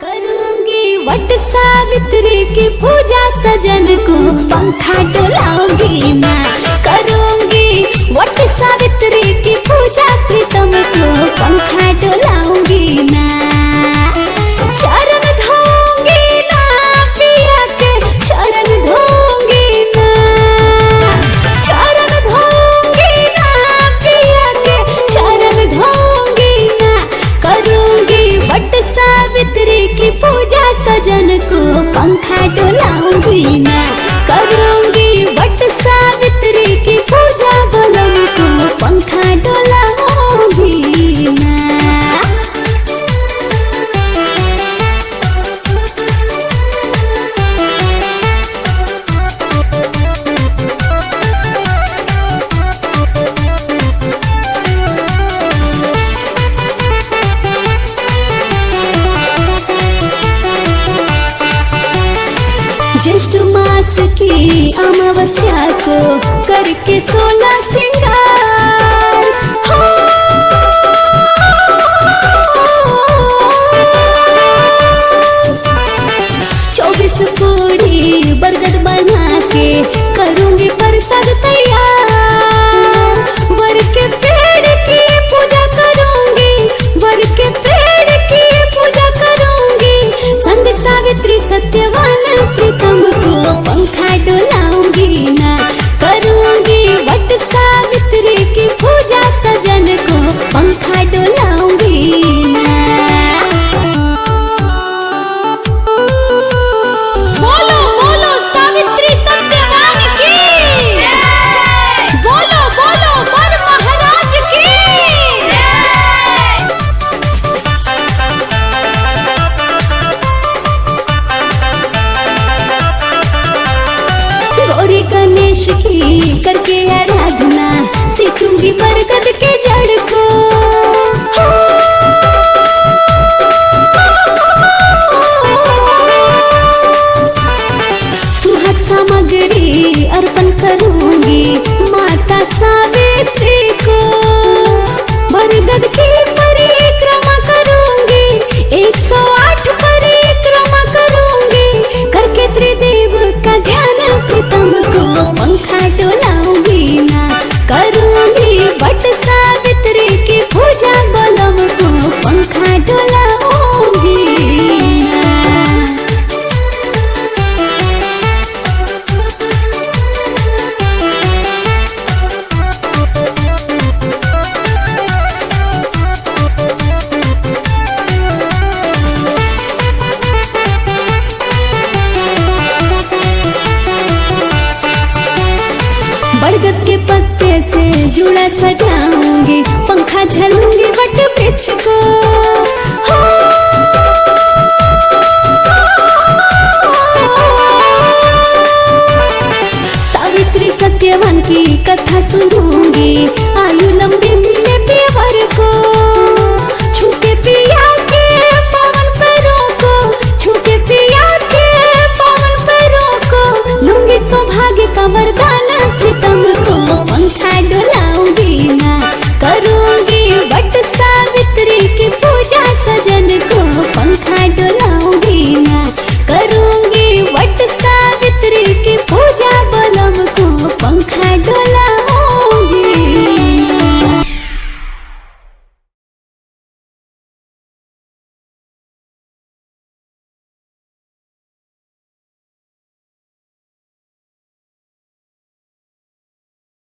करूंगी वट सावित्री की पूजा, सजन को पंखा डुलाऊंगी मैं। करूंगी वट सावित्री की पूजा, प्रीतम को पंखा डुलाऊंगी मैं। चरण धोऊंगी ना पिया के, चरण धोऊंगी ना, चरण धोऊंगी ना पिया के, चरण धोऊंगी ना। करूंगी वट सावित्री की पूजा, सजन को पंखा डुलाऊंगी ना। करूंगी वट सावित्री की पूजा, बलम को पंखा डुलाऊंगी ना। ज्येष्ठ मास की अमावस्या को करके 16 श्रृंगार, हो 24 पूड़ी बरगद बना के करूंगी प्रसाद तैयार। वर के पेड़ की पूजा करूंगी, वर के पेड़ की पूजा करूंगी। संग सावित्री सत्यवान प्रीतम को पंखा डुलाऊंगी ना। करूंगी वट सावित्री की पूजा, सजन को पंखा डुलाऊंगी ना। बोलो बोलो सावित्री सत्यवान की, बोलो बोलो वर महाराज की। गौरी गणेश की करके आराधना, सींचूंगी बरगद के जड़ को, हो सुहाग सामग्री अर्पण करूंगी माता सावित्री को। बरगद की परिक्रमा करूंगी, 108 परिक्रमा करूंगी। करके त्रिदेव का ध्यान, प्रीतम को पंखा डुलाऊंगी ना। करूंगी वट सावित्री की पूजा, बलम को पंखा डुलाऊंगी ना। बरगद के पत्ते से जुड़ा सजाऊंगी, पंखा झलूंगी वट वृक्ष को, हो